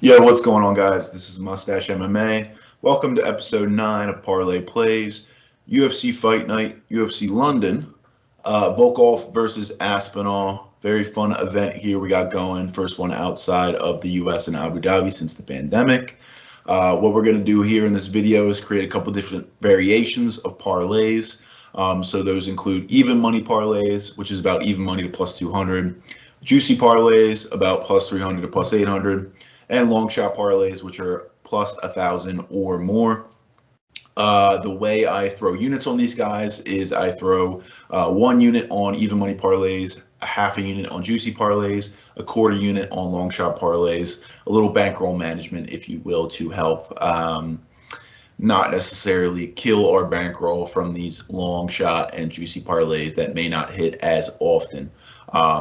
Yo, what's going on, guys? This is Mustache MMA. Welcome to episode 9 of Parlay Plays, UFC Fight Night, UFC London, Volkov versus Aspinall. Very fun event here we got going. First one outside of the US and Abu Dhabi since the pandemic. What we're going to do here in this video is create a couple different variations of parlays. So those include even money parlays, which is about even money to plus 200, juicy parlays, about plus 300 to plus 800, and long shot parlays, which are plus 1,000 or more. The way I throw units on these guys is I throw 1 unit on even money parlays, a half a unit on juicy parlays, a quarter unit on long shot parlays, a little bankroll management, if you will, to help not necessarily kill our bankroll from these long shot and juicy parlays that may not hit as often.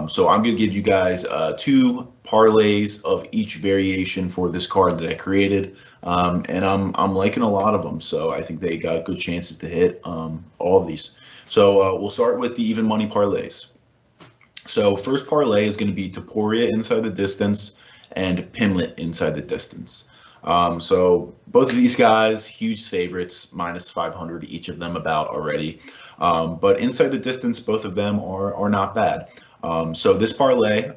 So I'm going to give you guys 2 parlays of each variation for this card that I created, and I'm liking a lot of them. So I think they got good chances to hit all of these. So we'll start with the even money parlays. So first parlay is going to be Topuria inside the distance and Pimlet inside the distance. So both of these guys, huge favorites, minus 500 each of them about already. But inside the distance, both of them are not bad. So this parlay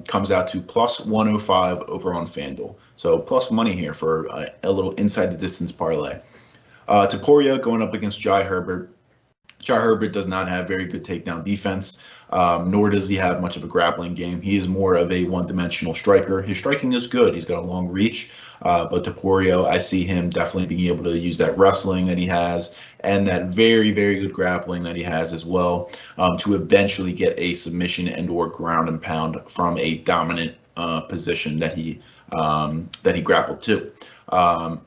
comes out to plus 105 over on FanDuel. So plus money here for a little inside the distance parlay. Topuria going up against Jai Herbert. Jai Herbert does not have very good takedown defense, nor does he have much of a grappling game. He is more of a one-dimensional striker. His striking is good. He's got a long reach, but Topuria, I see him definitely being able to use that wrestling that he has and that very, very good grappling that he has as well to eventually get a submission and or ground and pound from a dominant position that he grappled to.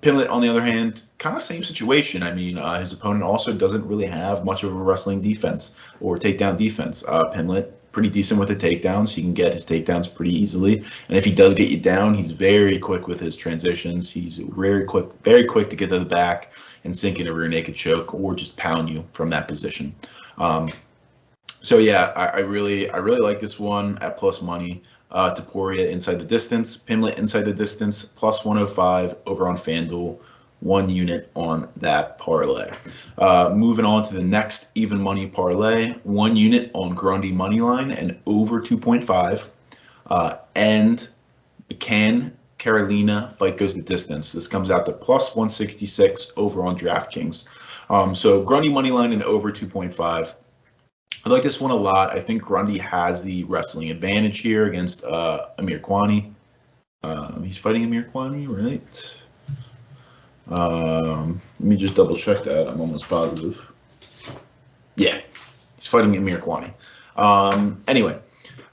Pimlet, on the other hand, kind of same situation. I mean, his opponent also doesn't really have much of a wrestling defense or takedown defense. Pimlet, pretty decent with the takedowns. He can get his takedowns pretty easily. And if he does get you down, he's very quick with his transitions. He's very quick to get to the back and sink in a rear naked choke or just pound you from that position. So yeah, I really like this one at plus money. Topuria inside the distance, Pimlet inside the distance, plus 105 over on FanDuel, 1 unit on that parlay. Moving on to the next even money parlay, 1 unit on Grundy money line and over 2.5, and McCann Carolina fight goes the distance. This comes out to plus 166 over on DraftKings. So Grundy money line and over 2.5. I like this one a lot. I think Grundy has the wrestling advantage here against Amir Kwani. He's fighting Amir Kwani, right? Let me just double check that. I'm almost positive. Yeah, he's fighting Amir Kwani. Anyway,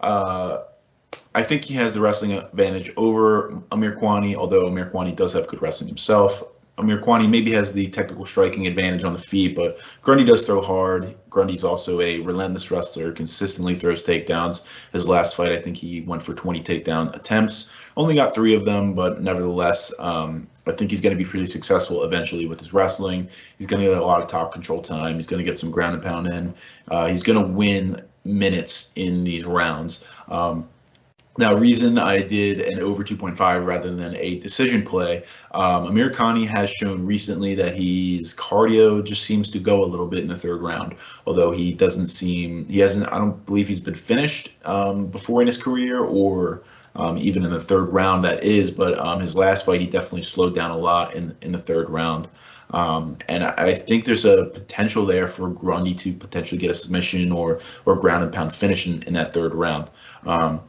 I think he has the wrestling advantage over Amir Kwani, although Amir Kwani does have good wrestling himself. Amir Kwani maybe has the technical striking advantage on the feet, but Grundy does throw hard. Grundy's also a relentless wrestler, consistently throws takedowns. His last fight, I think he went for 20 takedown attempts. Only got 3 of them, but nevertheless, I think he's going to be pretty successful eventually with his wrestling. He's going to get a lot of top control time. He's going to get some ground and pound in. He's going to win minutes in these rounds. Now, reason I did an over 2.5 rather than a decision play, Amir Khani has shown recently that his cardio just seems to go a little bit in the 3rd round, although I don't believe he's been finished before in his career or even in the 3rd round, that is, but his last fight, he definitely slowed down a lot in the 3rd round. And I think there's a potential there for Grundy to potentially get a submission or ground and pound finish in that 3rd round.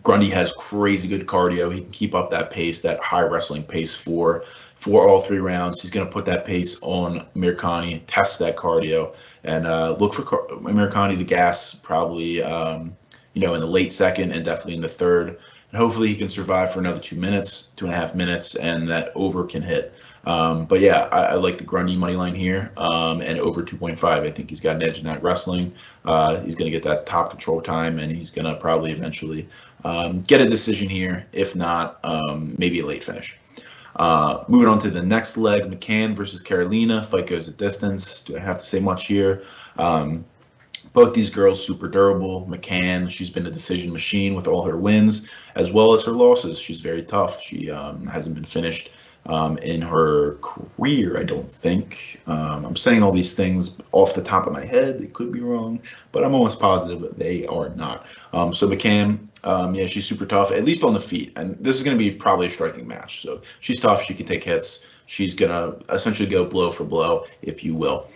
Grundy has crazy good cardio. He can keep up that pace, that high wrestling pace for all 3 rounds. He's going to put that pace on Amir Khani, test that cardio, and look for Amir Khani to gas probably, in the late 2nd and definitely in the 3rd. And hopefully he can survive for another 2.5 minutes, and that over can hit. But yeah, I like the Grundy money line here, and over 2.5. I think he's got an edge in that wrestling. He's going to get that top control time, and he's going to probably eventually get a decision here. If not, maybe a late finish. Moving on to the next leg, McCann versus Carolina. Fight goes a distance. Do I have to say much here? Both these girls super durable. McCann, she's been a decision machine with all her wins as well as her losses. She's very tough. She hasn't been finished in her career, I don't think. I'm saying all these things off the top of my head. They could be wrong, but I'm almost positive that they are not. So McCann, yeah, she's super tough, at least on the feet. And this is going to be probably a striking match. So she's tough. She can take hits. She's going to essentially go blow for blow, if you will.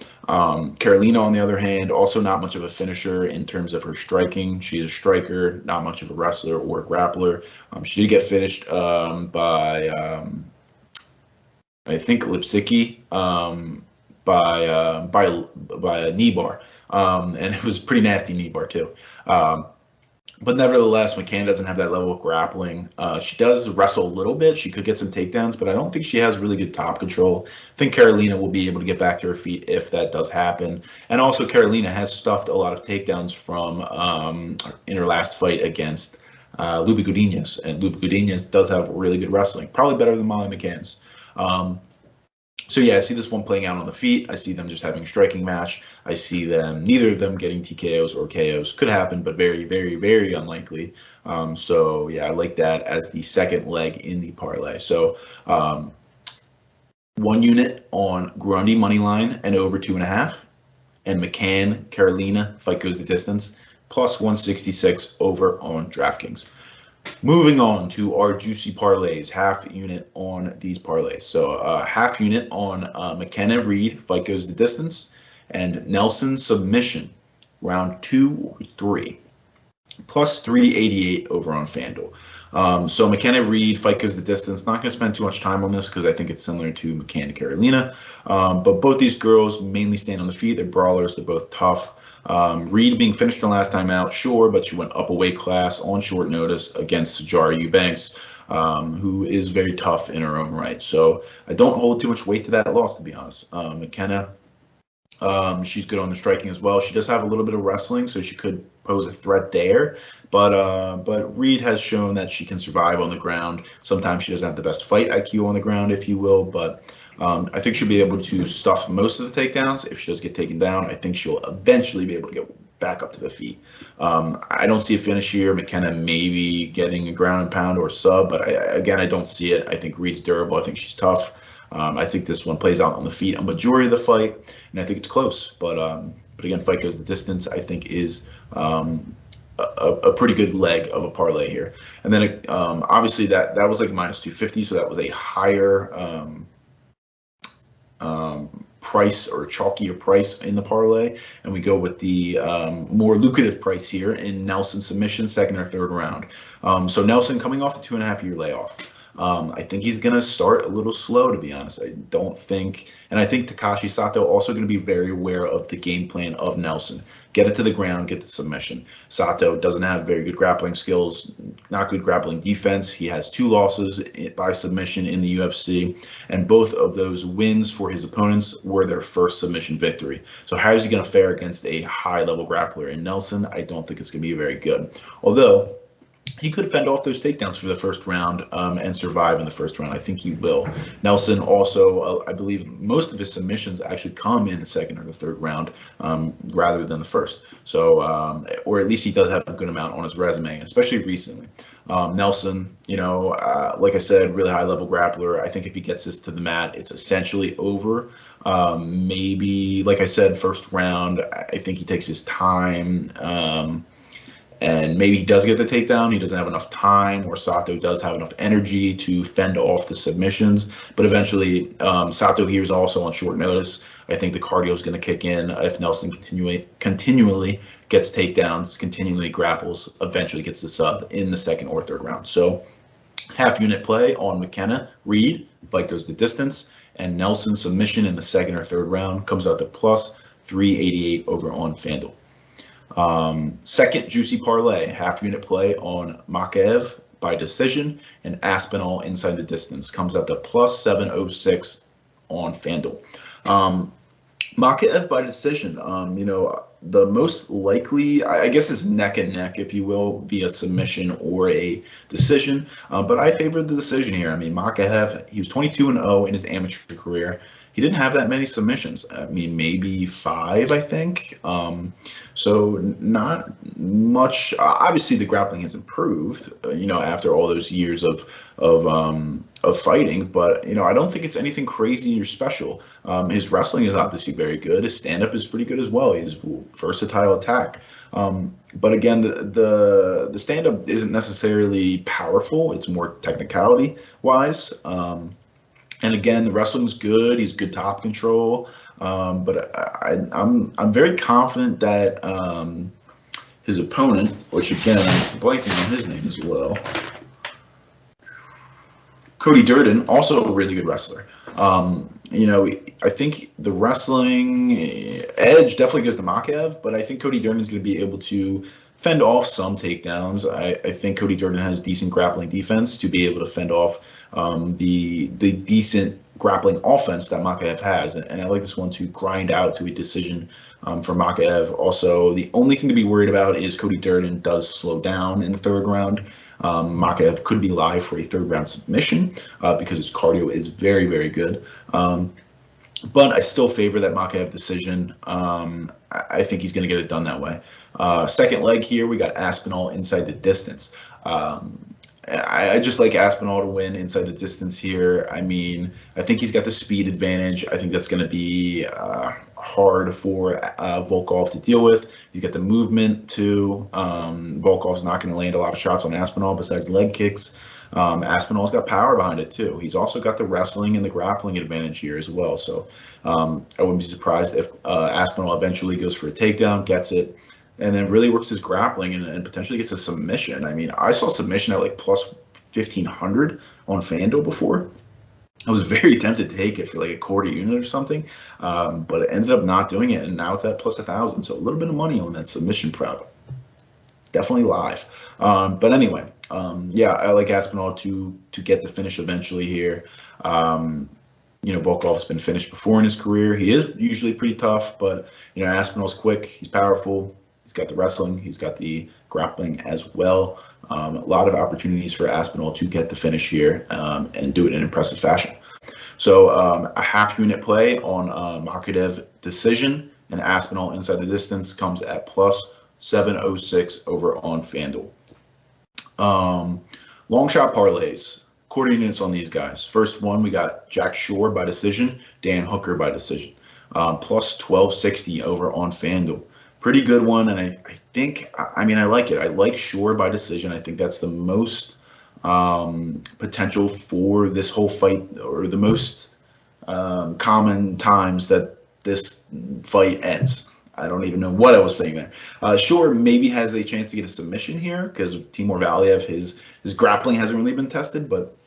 Carolina, on the other hand, also not much of a finisher in terms of her striking. She's a striker, not much of a wrestler or a grappler. She did get finished by, I think, Lipsicki by a knee bar, and it was a pretty nasty knee bar too. But nevertheless, McCann doesn't have that level of grappling. She does wrestle a little bit. She could get some takedowns, but I don't think she has really good top control. I think Carolina will be able to get back to her feet if that does happen. And also, Carolina has stuffed a lot of takedowns from in her last fight against Lupe Godinez. And Lupe Godinez does have really good wrestling, probably better than Molly McCann's. So yeah, I see this one playing out on the feet. I see them just having a striking match. I see them, neither of them getting TKOs or KOs. Could happen, but very, very, very unlikely. So yeah, I like that as the second leg in the parlay. So 1 unit on Grundy money line and over 2.5, and McCann Carolina fight goes the distance plus 166 over on DraftKings. Moving on to our juicy parlays, half unit on these parlays. So half unit on McKenna Reed, fight goes the distance, and Nelson submission, round 2 or 3, plus 388 over on FanDuel. So McKenna Reed, fight goes the distance. Not going to spend too much time on this because I think it's similar to McCann Carolina. But both these girls mainly stand on the feet. They're brawlers. They're both tough. Reed being finished her last time out, sure, but she went up a weight class on short notice against Jara Eubanks, who is very tough in her own right. So I don't hold too much weight to that loss, to be honest. McKenna, she's good on the striking as well. She does have a little bit of wrestling, so she could pose a threat there. But Reed has shown that she can survive on the ground. Sometimes she doesn't have the best fight IQ on the ground, if you will, but I think she'll be able to stuff most of the takedowns. If she does get taken down, I think she'll eventually be able to get back up to the feet. I don't see a finish here. McKenna maybe getting a ground and pound or sub, but I don't see it. I think Reed's durable. I think she's tough. I think this one plays out on the feet a majority of the fight, and I think it's close. But again, fight goes the distance, I think, is a pretty good leg of a parlay here. And then obviously that was like minus 250, so that was a higher price or chalkier price in the parlay, and we go with the more lucrative price here in Nelson submission, second or third round. So Nelson coming off a 2.5-year layoff. I think he's going to start a little slow, to be honest. I don't think, and I think Takashi Sato also going to be very aware of the game plan of Nelson. Get it to the ground, get the submission. Sato doesn't have very good grappling skills, not good grappling defense. He has 2 losses by submission in the UFC, and both of those wins for his opponents were their first submission victory. So how is he going to fare against a high-level grappler in Nelson? I don't think it's going to be very good. Although he could fend off those takedowns for the first round and survive in the first round. I think he will. Nelson also, I believe most of his submissions actually come in the second or the third round rather than the first. So, or at least he does have a good amount on his resume, especially recently. Nelson, like I said, really high-level grappler. I think if he gets this to the mat, it's essentially over. Maybe, like I said, first round, I think he takes his time. And maybe he does get the takedown. He doesn't have enough time, or Sato does have enough energy to fend off the submissions. But eventually, Sato here is also on short notice. I think the cardio is going to kick in if Nelson continually gets takedowns, continually grapples, eventually gets the sub in the second or third round. So half unit play on McKenna Reed, fight goes the distance, and Nelson submission in the second or third round comes out to plus 388 over on FanDuel. Second juicy parlay, half unit play on Makaev by decision and Aspinall inside the distance, comes out to plus 706 on FanDuel. Makaev by decision. The most likely, I guess, is neck and neck, if you will, via submission or a decision. But I favored the decision here. I mean, Makaev, he was 22-0 in his amateur career. He didn't have that many submissions. I mean, maybe 5, I think. So not much. Obviously, the grappling has improved. After all those years of fighting, but I don't think it's anything crazy or special. His wrestling is obviously very good. His stand-up is pretty good as well. He's versatile attack. But again, the stand-up isn't necessarily powerful. It's more technicality wise. And again, the wrestling's good. He's good top control. But I'm very confident that his opponent, which again I'm blanking on his name as well, Cody Durden, also a really good wrestler. I think the wrestling edge definitely goes to Makaev, but I think Cody Durden is going to be able to fend off some takedowns. I think Cody Durden has decent grappling defense to be able to fend off the decent grappling offense that Makaev has. And I like this one to grind out to a decision for Makaev. Also, the only thing to be worried about is Cody Durden does slow down in the third round. Makaev could be live for a third round submission because his cardio is very, very good. But I still favor that Makaev decision. I think he's going to get it done that way. Second leg here, we got Aspinall inside the distance. I just like Aspinall to win inside the distance here. I mean, I think he's got the speed advantage. I think that's going to be hard for Volkov to deal with. He's got the movement too. Volkov's not going to land a lot of shots on Aspinall besides leg kicks. Aspinall's got power behind it too. He's also got the wrestling and the grappling advantage here as well. So I wouldn't be surprised if Aspinall eventually goes for a takedown, gets it, and then really works his grappling and potentially gets a submission. I mean, I saw submission at like plus 1,500 on FanDuel before. I was very tempted to take it for like a quarter unit or something, but it ended up not doing it, and now it's at plus 1,000. So a little bit of money on that submission prop. Definitely live. But anyway, yeah, I like Aspinall to get the finish eventually here. Volkov's been finished before in his career. He is usually pretty tough, but Aspinall's quick. He's powerful. He's got the wrestling. He's got the grappling as well. A lot of opportunities for Aspinall to get the finish here and do it in an impressive fashion. So a half unit play on Makaev decision and Aspinall inside the distance comes at plus 706 over on FanDuel. Longshot Parlays. Quarter units on these guys. First one, we got Jack Shore by decision, Dan Hooker by decision. Plus 1260 over on FanDuel. Pretty good one, and I think, I like it. I like Shore by decision. I think that's the most potential for this whole fight, or the most common times that this fight ends. I don't even know what I was saying there. Shore maybe has a chance to get a submission here because Timur Valiev, his grappling hasn't really been tested, but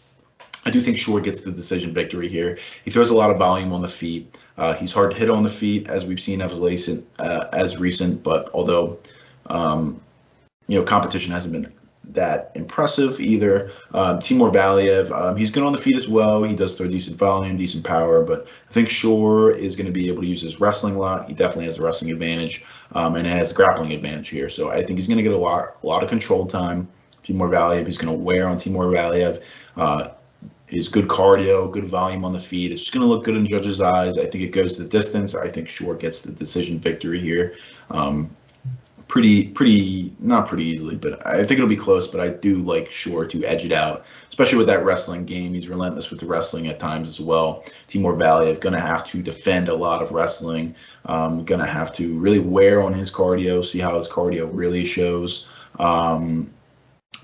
I do think Shore gets the decision victory here. He throws a lot of volume on the feet. He's hard to hit on the feet, as we've seen as recent. But although competition hasn't been that impressive either. Timur Valiev, he's good on the feet as well. He does throw decent volume, decent power. But I think Shore is going to be able to use his wrestling a lot. He definitely has the wrestling advantage, and has the grappling advantage here. So I think he's going to get a lot of control time. Timur Valiev, he's going to wear on Timur Valiev. His good cardio, good volume on the feet. It's just going to look good in the judges' eyes. I think it goes the distance. I think Shore gets the decision victory here. Not pretty easily, but I think it'll be close. But I do like Shore to edge it out, especially with that wrestling game. He's relentless with the wrestling at times as well. Timur Valiev going to have to defend a lot of wrestling. Going to have to really wear on his cardio, see how his cardio really shows.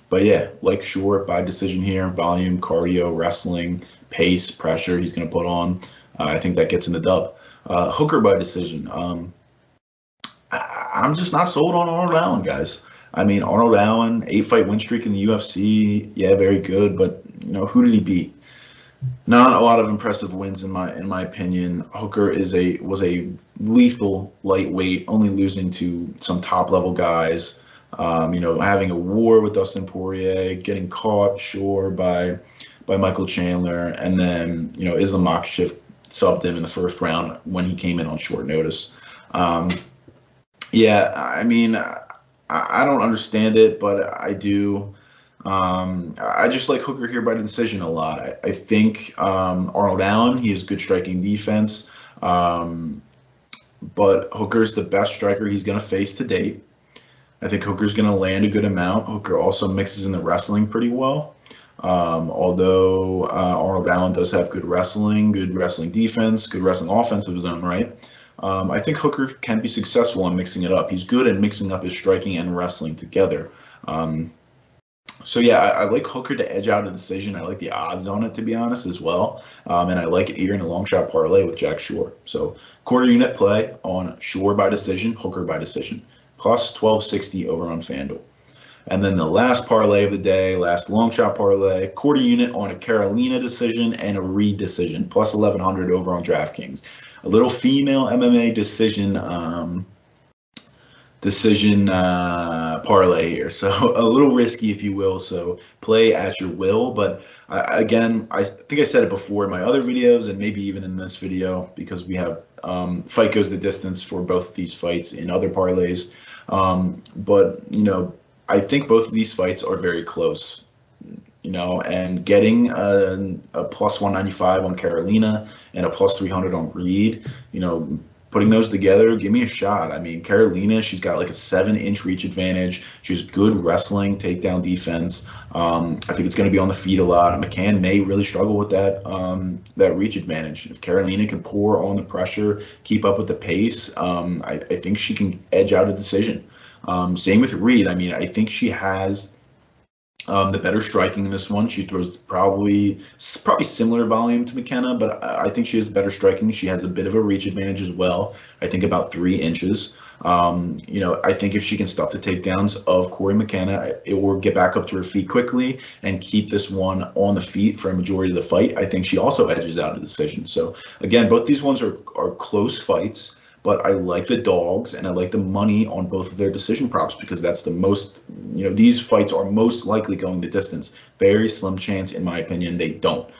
But yeah, like Shore by decision here. Volume, cardio, wrestling, pace, pressure he's going to put on. I think that gets in the dub. Hooker by decision. I'm just not sold on Arnold Allen, guys. I mean, Arnold Allen, 8-fight win streak in the UFC. Yeah, very good. But, who did he beat? Not a lot of impressive wins in my opinion. Hooker was a lethal lightweight, only losing to some top-level guys. Having a war with Dustin Poirier, getting caught, sure, by Michael Chandler, and then, Islam Makhachev subbed him in the first round when he came in on short notice. Yeah, I mean, I don't understand it, but I do. I just like Hooker here by the decision a lot. I think Arnold Allen, he has good striking defense, but Hooker's the best striker he's going to face to date. I think Hooker's going to land a good amount. Hooker also mixes in the wrestling pretty well. Although Arnold Allen does have good wrestling defense, good wrestling offense of his own right. I think Hooker can be successful in mixing it up. He's good at mixing up his striking and wrestling together. So yeah, I like Hooker to edge out a decision. I like the odds on it, to be honest, as well. And I like it here in a long shot parlay with Jack Shore. So quarter unit play on Shore by decision, Hooker by decision, plus 1260 over on FanDuel. And then the last parlay of the day, last long shot parlay, quarter unit on a Carolina decision and a Reed decision, plus 1100 over on DraftKings. A little female MMA decision parlay here, so a little risky, if you will. So play at your will. But again, I think I said it before in my other videos, and maybe even in this video, because we have fight goes the distance for both of these fights in other parlays. But I think both of these fights are very close. And getting a plus 195 on Carolina and a plus 300 on Reed, putting those together, give me a shot. I mean, Carolina, she's got like a 7-inch reach advantage. She has good wrestling, takedown defense. I think it's going to be on the feet a lot. McCann may really struggle with that reach advantage. If Carolina can pour on the pressure, keep up with the pace, I think she can edge out a decision. Same with Reed. I mean, I think she has the better striking in this one. She throws probably similar volume to McKenna, but I think she has better striking. She has a bit of a reach advantage as well. I think about 3 inches. I think if she can stuff the takedowns of Corey McKenna, it will get back up to her feet quickly and keep this one on the feet for a majority of the fight. I think she also edges out a decision. So again, both these ones are close fights. But I like the dogs and I like the money on both of their decision props, because that's the most, these fights are most likely going the distance. Very slim chance, in my opinion, they don't.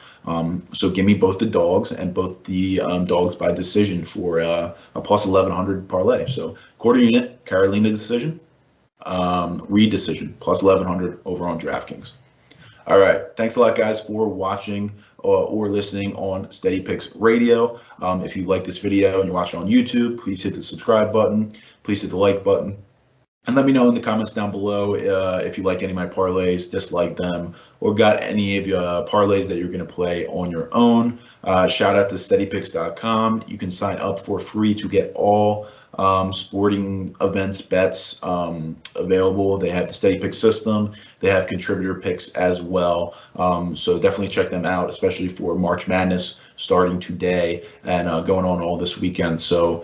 So give me both the dogs and both the dogs by decision for a plus 1100 parlay. So quarter unit, Carolina decision, Reed decision, plus 1100 over on DraftKings. All right. Thanks a lot, guys, for watching or listening on Steady Picks Radio. If you like this video and you're watching on YouTube, please hit the subscribe button. Please hit the like button. And let me know in the comments down below if you like any of my parlays, dislike them, or got any of your parlays that you're going to play on your own. Shout out to steadypicks.com. You can sign up for free to get all sporting events bets available. They have the Steady Pick system. They have contributor picks as well. So definitely check them out, especially for March Madness starting today and going on all this weekend. So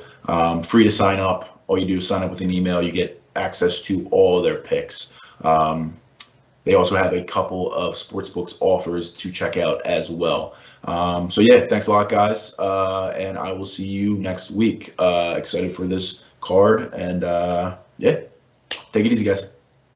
free to sign up. All you do is sign up with an email. You get access to all their picks. They also have a couple of sportsbooks offers to check out as well. So yeah, thanks a lot, guys, and I will see you next week. Excited for this card, and yeah, take it easy, guys.